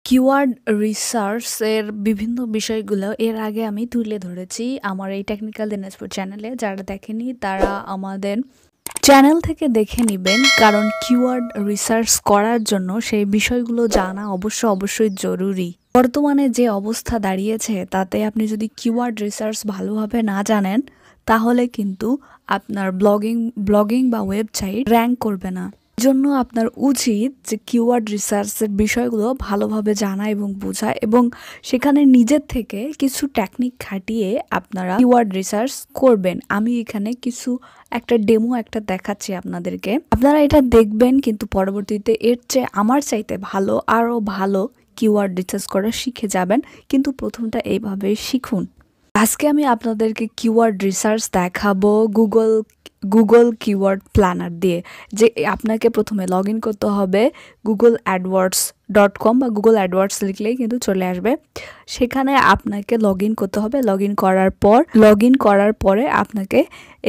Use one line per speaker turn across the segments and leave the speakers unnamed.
Keyword research এর বিভিন্ন বিষয়গুলো এর আগে আমি তুলে ধরেছি আমার এই টেকনিক্যাল দিনাজপুর চ্যানেলে। যারা দেখেনি তারা আমাদের চ্যানেল থেকে দেখে নেবেন, কারণ কিওয়ার্ড রিসার্চ করার জন্য সেই বিষয়গুলো জানা অবশ্যই জরুরি। বর্তমানে যে অবস্থা দাঁড়িয়েছে তাতে আপনি যদি কিওয়ার্ড রিসার্চ ভালোভাবে না জানেন তাহলে কিন্তু আপনার ব্লগিং বা ওয়েবসাইট র্যাঙ্ক করবে না। জন্য আপনার উচিত যে কিওয়ার্ড রিসার্চের বিষয়গুলো ভালোভাবে জানা এবং বোঝা, এবং সেখানে নিজের থেকে কিছু টেকনিক খাটিয়ে আপনারা কিওয়ার্ড রিসার্চ করবেন। আমি এখানে একটা ডেমো দেখাচ্ছি আপনাদেরকে, আপনারা এটা দেখবেন, কিন্তু পরবর্তীতে এর চেয়ে আমার চাইতে আরো ভালো কিওয়ার্ড রিসার্চ করা শিখে যাবেন। কিন্তু প্রথমটা এইভাবে শিখুন। আজকে আমি আপনাদেরকে কিওয়ার্ড রিসার্চ দেখাবো গুগল কিওয়ার্ড প্ল্যানার দিয়ে। যে আপনাকে প্রথমে লগ ইন করতে হবে googleadwords.com বা গুগল অ্যাডওয়ার্ডস লিখলেই কিন্তু চলে আসবে। সেখানে আপনাকে লগ ইন করতে হবে। লগ ইন করার পরে আপনাকে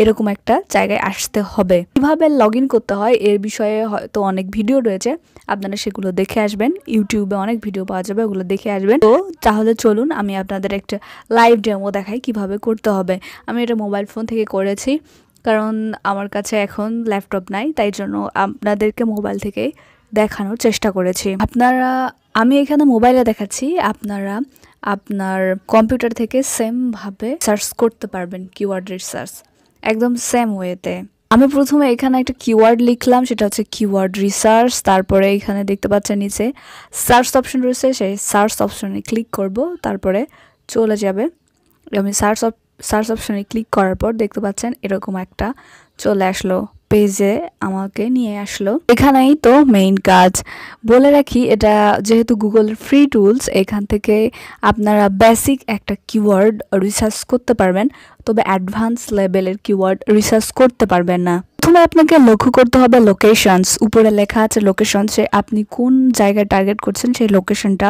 এরকম একটা জায়গায় আসতে হবে। কিভাবে লগ ইন করতে হয় এর বিষয়ে হয়তো অনেক ভিডিও রয়েছে, আপনারা সেগুলো দেখে আসবেন। ইউটিউবে অনেক ভিডিও পাওয়া যাবে, ওগুলো দেখে আসবেন। তো তাহলে চলুন আমি আপনাদের একটা লাইভ ডেমো দেখাই কিভাবে করতে হবে। আমি এটা মোবাইল ফোন থেকে করেছি, কারণ আমার কাছে এখন ল্যাপটপ নাই, তাই জন্য আপনাদেরকে মোবাইল থেকে দেখানোর চেষ্টা করেছি। আমি এখানে মোবাইলে দেখাচ্ছি, আপনারা আপনার কম্পিউটার থেকে সেম ভাবে সার্চ করতে পারবেন কিওয়ার্ড রিসার্চ, একদম সেম ওয়েতে। আমি প্রথমে এখানে একটা কিওয়ার্ড লিখলাম, সেটা হচ্ছে কিওয়ার্ড রিসার্চ। তারপরে এখানে দেখতে পাচ্ছেন নিচে সার্চ অপশন রয়েছে, সেই সার্চ অপশনে ক্লিক করব, তারপরে চলে যাবে। আমি সার্চ অপশনে ক্লিক করার পর দেখতে পাচ্ছেন এরকম একটা চলে আসলো, পেজে আমাকে নিয়ে আসলো। এখানেই তো মেইন কাজ। বলে রাখি, এটা যেহেতু গুগলের ফ্রি টুলস, এখান থেকে আপনারা বেসিক একটা কিওয়ার্ড রিসার্চ করতে পারবেন, তবে অ্যাডভান্স লেভেলের কিওয়ার্ড রিসার্চ করতে পারবেন না। প্রথমে আপনাকে লক্ষ্য করতে হবে লোকেশনস। উপরে লেখা আছে লোকেশনসে আপনি কোন জায়গায় টার্গেট করছেন সেই লোকেশনটা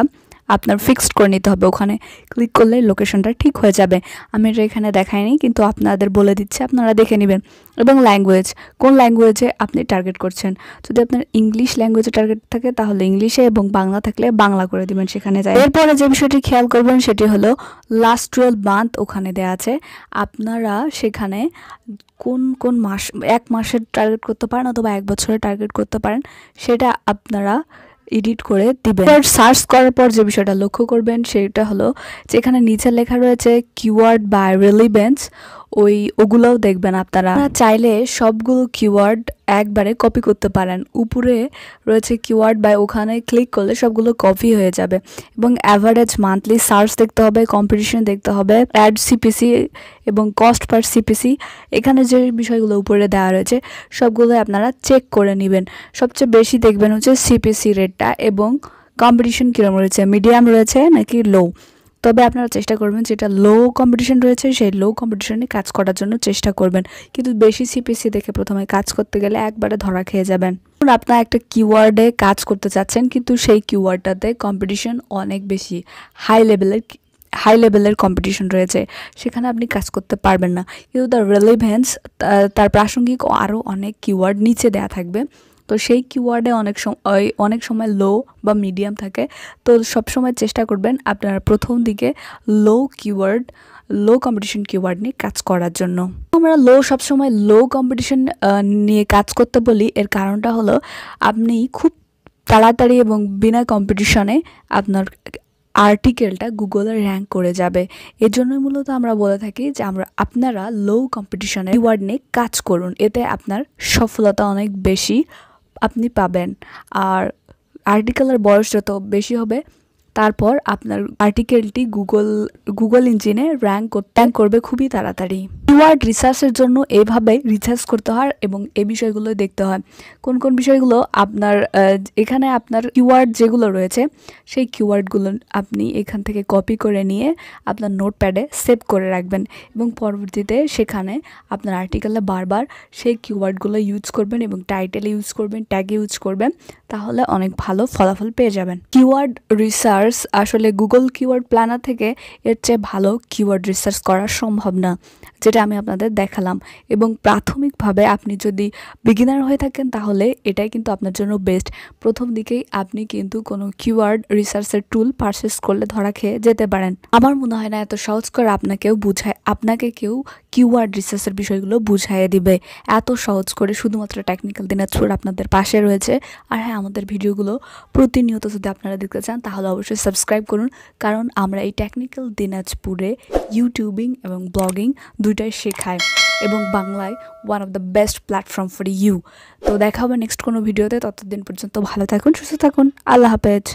আপনার ফিক্সড করে নিতে হবে। ওখানে ক্লিক করলে লোকেশনটা ঠিক হয়ে যাবে। আমি এটা এখানে দেখাইনি, কিন্তু আপনাদের বলে দিচ্ছি, আপনারা দেখে নেবেন। এবং ল্যাঙ্গুয়েজ, কোন ল্যাঙ্গুয়েজে আপনি টার্গেট করছেন। যদি আপনার ইংলিশ ল্যাঙ্গুয়েজে টার্গেট থাকে তাহলে ইংলিশে, এবং বাংলা থাকলে বাংলা করে দিবেন, সেখানে যায়। এরপরে যে বিষয়টি খেয়াল করবেন সেটি হলো লাস্ট 12 মান্থ ওখানে দেওয়া আছে। আপনারা সেখানে কোন মাস, 1 মাসের টার্গেট করতে পারেন অথবা 1 বছরের টার্গেট করতে পারেন, সেটা আপনারা এডিট করে দিবেন। সার্চ করার পর যে বিষয়টা লক্ষ্য করবেন সেটা হলো যেখানে নিচে লেখা রয়েছে কিওয়ার্ড বাই রিলেভেন্স, ওগুলোও দেখবেন। আপনারা চাইলে সবগুলো কিওয়ার্ড একবারে কপি করতে পারেন। উপরে রয়েছে কিওয়ার্ড বাই, ওখানে ক্লিক করলে সবগুলো কপি হয়ে যাবে। এবং অ্যাভারেজ মান্থলি সার্চ দেখতে হবে, কম্পিটিশন দেখতে হবে, অ্যাড সিপিসি এবং কস্ট পার সিপিসি। এখানে যে বিষয়গুলো উপরে দেওয়া রয়েছে সবগুলো আপনারা চেক করে নেবেন। সবচেয়ে বেশি দেখবেন হচ্ছে সিপিসি রেটটা, এবং কম্পিটিশন কীরকম রয়েছে, মিডিয়াম রয়েছে নাকি লো। তবে আপনারা চেষ্টা করবেন যেটা লো কম্পিটিশন রয়েছে সেই লো কম্পিটিশনে কাজ করার জন্য চেষ্টা করবেন, কিন্তু বেশি সিপিসি দেখে প্রথমে কাজ করতে গেলে একবারে ধরা খেয়ে যাবেন। আপনারা একটা কিওয়ার্ডে কাজ করতে চাচ্ছেন, কিন্তু সেই কিওয়ার্ডটাতে কম্পিটিশন অনেক বেশি, হাই লেভেলের কম্পিটিশন রয়েছে, সেখানে আপনি কাজ করতে পারবেন না। কিন্তু তার রেলেভেন্স, তার প্রাসঙ্গিক আরও অনেক কিওয়ার্ড নিচে দেওয়া থাকবে। তো সেই কিওয়ার্ডে অনেক সময় লো বা মিডিয়াম থাকে। তো সবসময় চেষ্টা করবেন আপনারা প্রথম দিকে লো কম্পিটিশন কিওয়ার্ড নিয়ে কাজ করার জন্য। আমরা সবসময় লো কম্পিটিশন নিয়ে কাজ করতে বলি, এর কারণটা হলো আপনি খুব তাড়াতাড়ি এবং বিনা কম্পিটিশনে আপনার আর্টিকেলটা গুগলে র্যাঙ্ক করে যাবে। এর জন্য মূলত আমরা বলে থাকি যে আপনারা লো কম্পিটিশনে কিওয়ার্ড নিয়ে কাজ করুন, এতে আপনার সফলতা অনেক বেশি আপনি পাবেন। আর আর্টিকেলের বয়স যত বেশি হবে, তারপর আপনার আর্টিকেলটি গুগল ইঞ্জিনে র্যাঙ্ক করবে খুবই তাড়াতাড়ি। কিওয়ার্ড রিসার্চের জন্য এইভাবে রিসার্চ করতে হয় এবং এই বিষয়গুলো দেখতে হয়। কোন বিষয়গুলো এখানে আপনার কিওয়ার্ড যেগুলো রয়েছে সেই কিওয়ার্ডগুলো আপনি এখান থেকে কপি করে নিয়ে আপনার নোটপ্যাডে সেভ করে রাখবেন, এবং পরবর্তীতে সেখানে আপনার আর্টিকেলে বারবার সেই কিওয়ার্ডগুলো ইউজ করবেন এবং টাইটেলে ইউজ করবেন, ট্যাগে ইউজ করবেন, তাহলে অনেক ভালো ফলাফল পেয়ে যাবেন। কিওয়ার্ড রিসার্চ আসলে গুগল কিওয়ার্ড প্ল্যানার থেকে এর চেয়ে ভালো কিওয়ার্ড রিসার্চ করা সম্ভব না। যেটা আমি আপনাদের দেখালাম। এবং প্রাথমিকভাবে আপনি যদি বিগিনার হয়ে থাকেন তাহলে এটাই কিন্তু আপনার জন্য বেস্ট। প্রথম দিকেই আপনি কিন্তু কোনো কিওয়ার্ড রিসার্চের টুল পারচেস করলে ধরা খেয়ে যেতে পারেন। আমার মনে হয় না এত সহজ করে আপনাকে কেউ কিওয়ার্ড রিসার্চের বিষয়গুলো বুঝাইয়ে দিবে এত সহজ করে। শুধুমাত্র টেকনিক্যাল দিনাজপুর আপনাদের পাশে রয়েছে। আর হ্যাঁ, আমাদের ভিডিওগুলো প্রতিনিয়ত যদি আপনারা দেখতে চান তাহলে অবশ্যই সাবস্ক্রাইব করুন, কারণ আমরা এই টেকনিক্যাল দিনাজপুরে ইউটিউবিং এবং ব্লগিং দুইটাই শেখাই এবং বাংলায় one of the best platform for you. তো দেখা হবে নেক্সট কোনো ভিডিওতে। ততদিন পর্যন্ত ভালো থাকুন, সুস্থ থাকুন। আল্লাহ হাফেজ।